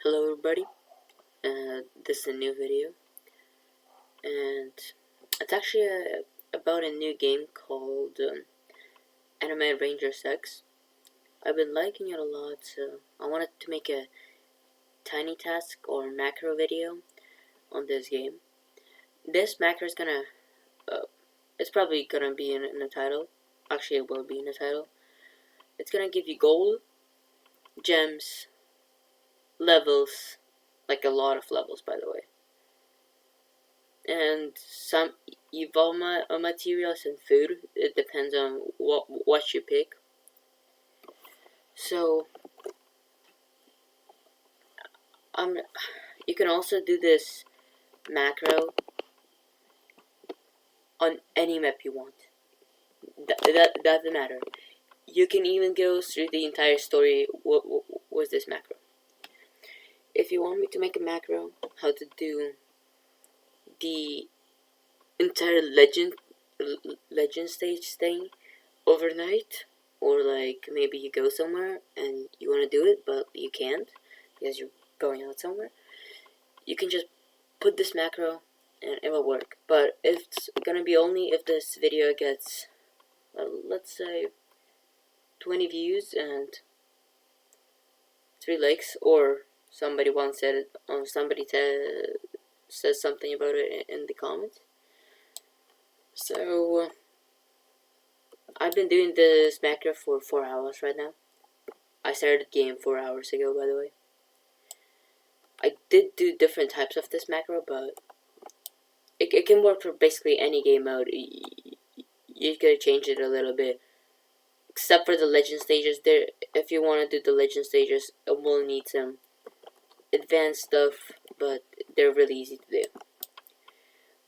Hello everybody, this is a new video, and it's actually about a new game called Anime Ranger 6. I've been liking it a lot, so I wanted to make a TINYTASK or macro video on this game. This macro is it's probably gonna be in the title. Actually, it will be in the title. It's gonna give you gold, gems, levels, like a lot of levels by the way, and some evolve materials and food. It depends on what you pick. So you can also do this macro on any map you want. That doesn't matter. You can even go through the entire story with this macro. If you want me to make a macro how to do the entire legend stage thing overnight, or like maybe you go somewhere and you want to do it but you can't because you're going out somewhere, you can just put this macro and it will work. But it's gonna be only if this video gets let's say 20 views and 3 likes, or somebody once said it, or somebody says something about it in the comments. So I've been doing this macro for 4 hours right now. I started the game 4 hours ago, by the way. I did do different types of this macro, but it can work for basically any game mode. You gotta change it a little bit, except for the legend stages. There, if you want to do the legend stages, it will need some advanced stuff, but they're really easy to do.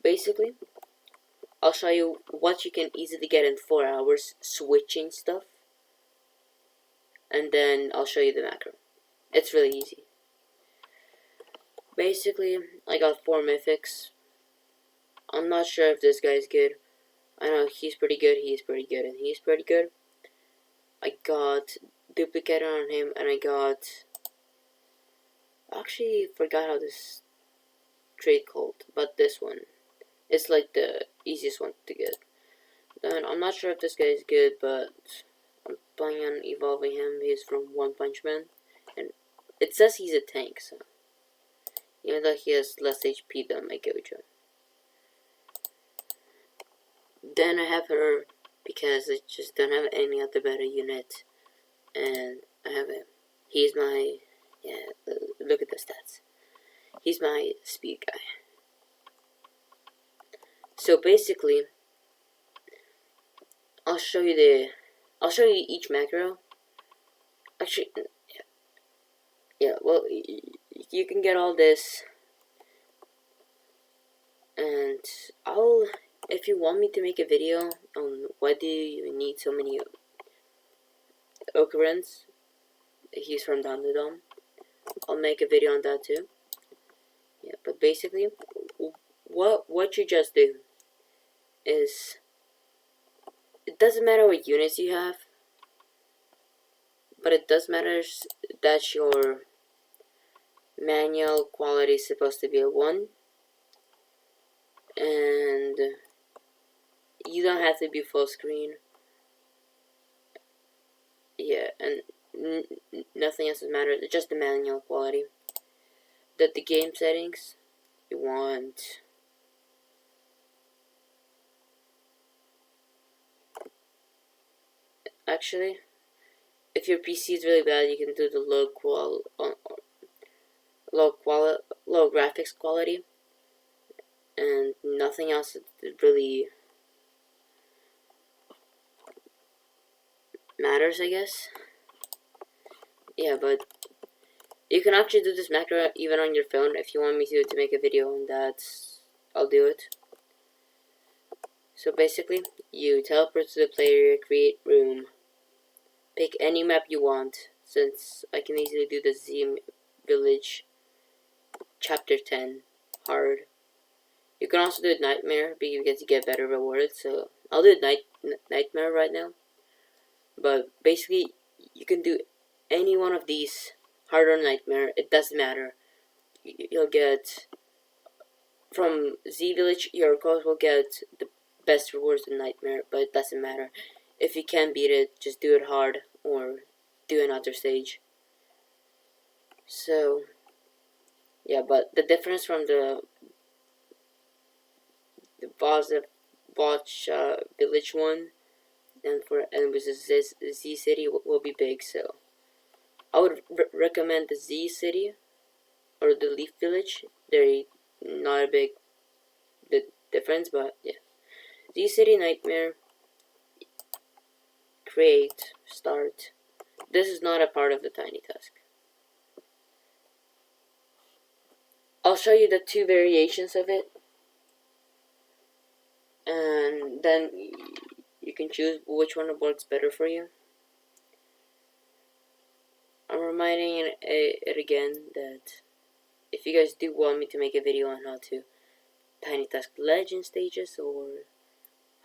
Basically, I'll show you what you can easily get in 4 hours switching stuff, and then I'll show you the macro. It's really easy. Basically, I got 4 mythics. I'm not sure if this guy's good. I know he's pretty good, he's pretty good, and he's pretty good. I got duplicate on him, and I got... actually forgot how this trade called, but this one. It's like the easiest one to get. Then I'm not sure if this guy is good, but I'm planning on evolving him. He's from One Punch Man, and it says he's a tank, so even though he has less HP than my Gojo. Then I have her because I just don't have any other better unit, and I have him. He's my, yeah, look at the stats. He's my speed guy. So basically, I'll show you each macro. Actually, yeah, well, you can get all this, and if you want me to make a video on why do you need so many occurrence, he's from Dom, I'll make a video on that too. Yeah, but basically, what you just do is, it doesn't matter what units you have, but it does matter that your manual quality is supposed to be a 1, and you don't have to be full screen. Yeah, and nothing else matters. It's just the manual quality. That the game settings, you want actually, if your PC is really bad, you can do the low graphics quality, and nothing else really matters, I guess. Yeah, but you can actually do this macro even on your phone. If you want me to make a video on that, I'll do it. So basically, you teleport to the player, create room, pick any map you want, since I can easily do the Z Village Chapter 10 hard. You can also do it Nightmare because you get better rewards, so I'll do Nightmare right now. But basically, you can do any one of these hard or nightmare, it doesn't matter. You'll get from Z Village. Your coach will get the best rewards in nightmare, but it doesn't matter. If you can't beat it, just do it hard or do another stage. So yeah, but the difference from the boss village one and with the Z city will be big. So I would recommend the Z city or the Leaf Village. They're not a big difference, but yeah. Z City Nightmare, create, start. This is not a part of the tiny task. I'll show you the two variations of it, and then you can choose which one works better for you. I'm reminding it again that if you guys do want me to make a video on how to tiny task legend stages or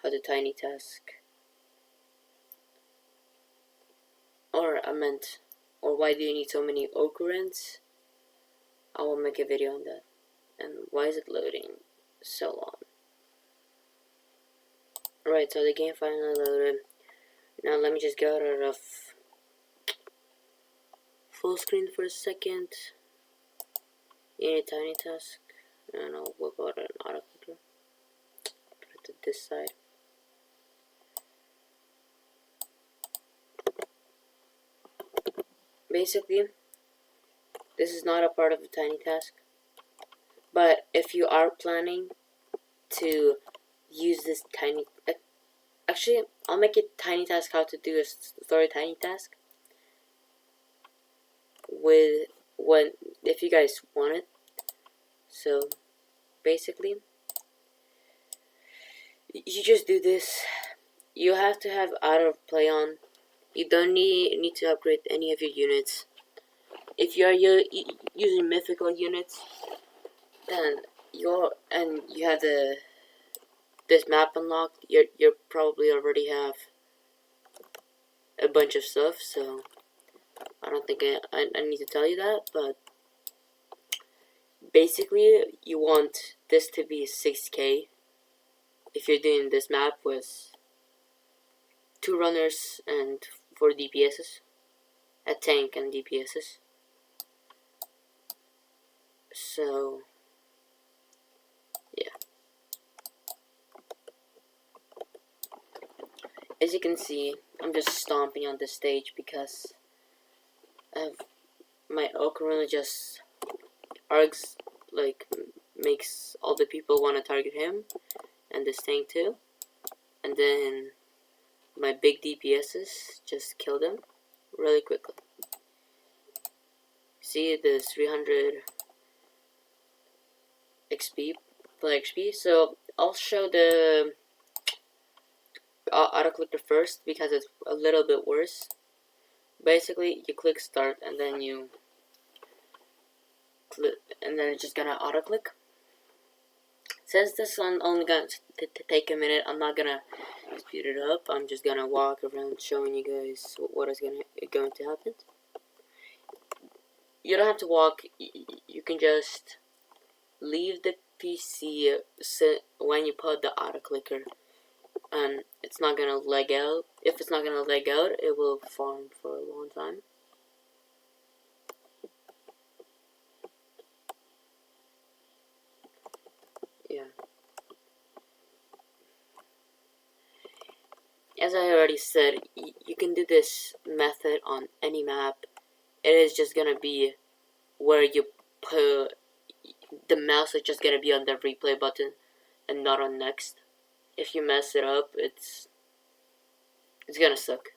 how to tiny task, or why do you need so many occurrence, I will make a video on that. And why is it loading so long? Alright, so the game finally loaded. Now let me just go out of full screen for a second. In a tiny task, and I'll whip out an auto clicker. Put it to this side. Basically, this is not a part of the tiny task, but if you are planning to use this tiny, actually, I'll make it tiny task how to do a story tiny task if you guys want it. So basically, you just do this. You have to have out of play on. You don't need to upgrade any of your units. If you are using mythical units, then you have this map unlocked, you probably already have a bunch of stuff. So I don't think I need to tell you that, but basically you want this to be 6k if you're doing this map with 2 runners and 4 DPSs, a tank and DPSs. So yeah, as you can see, I'm just stomping on this stage because my Ocarina just makes all the people want to target him and this tank too, and then my big DPSs just kill them really quickly. See the 300 XP, play XP. So I'll show the auto clicker first because it's a little bit worse. Basically, you click start and then you click, and then it's just gonna auto click. Since this one only going to take a minute, I'm not gonna speed it up. I'm just gonna walk around showing you guys what is going to happen. You don't have to walk. You can just leave the PC when you put the auto clicker, and it's not gonna lag out. If it's not gonna lag out, it will farm for a long time. Yeah. As I already said, you can do this method on any map. It is just gonna be where you put the mouse is just gonna be on the replay button and not on next. If you mess it up, it's gonna suck.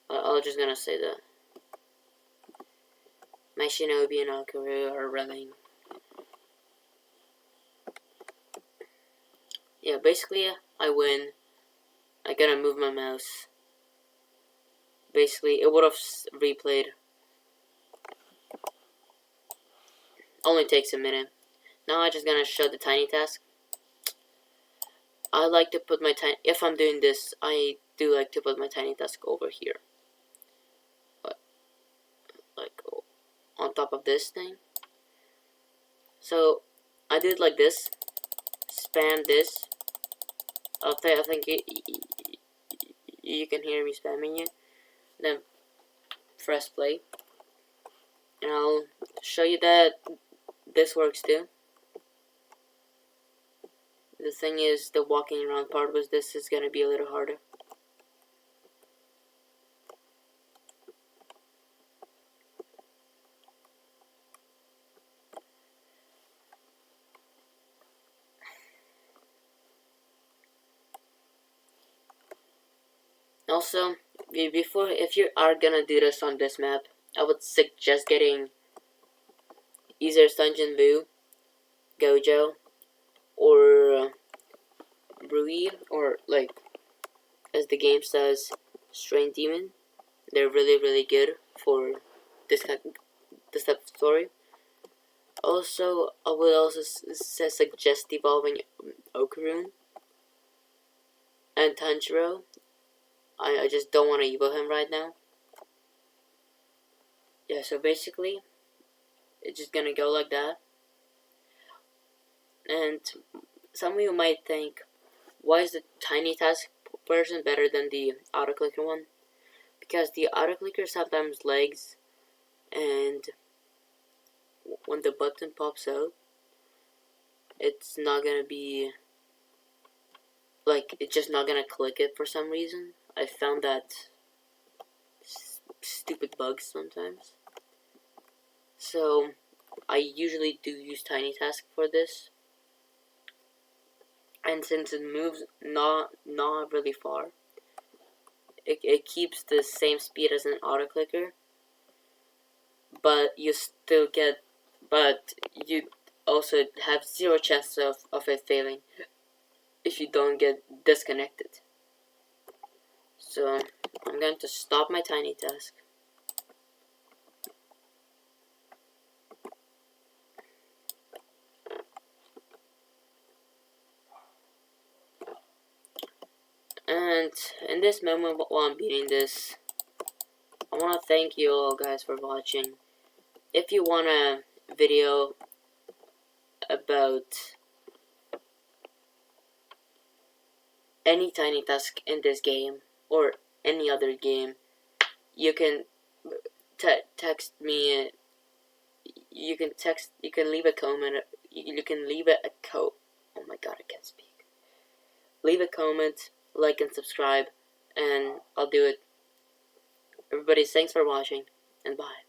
I'm just gonna say that. My Shinobi and Alkaru are running. Yeah, basically, I win. I gotta move my mouse. Basically, it would have replayed. Only takes a minute. Now I'm just gonna show the tiny task. I like to put my if I'm doing this, I do like to put my tiny task over here. But, like this thing. So I did like this. Spam this. I think you can hear me spamming it. Then press play. And I'll show you that this works too. The thing is, the walking around part was this is gonna be a little harder. Also, if you are gonna do this on this map, I would suggest getting either Dungeon Boo, Gojo, or Rui, or like as the game says, Strain Demon. They're really good for this type of story. Also, I would also suggest evolving Okarun and Tanjiro. I just don't want to evolve him right now. Yeah, so basically, it's just gonna go like that. And some of you might think, why is the TINYTASK version better than the auto-clicker one? Because the auto-clicker sometimes lags, and when the button pops out, it's not gonna be, like, it's just not gonna click it for some reason. I found that stupid bugs sometimes. So, I usually do use TINYTASK for this. And since it moves not really far, it keeps the same speed as an auto clicker, but you also have zero chance of it failing if you don't get disconnected. So I'm going to stop my TINYTASK. And in this moment while I'm beating this, I want to thank you all guys for watching. If you want a video about any TINYTASK in this game or any other game, you can text me. You can leave a comment. You can leave a oh my god, I can't speak. Leave a comment, like and subscribe, and I'll do it. Everybody, thanks for watching, and bye.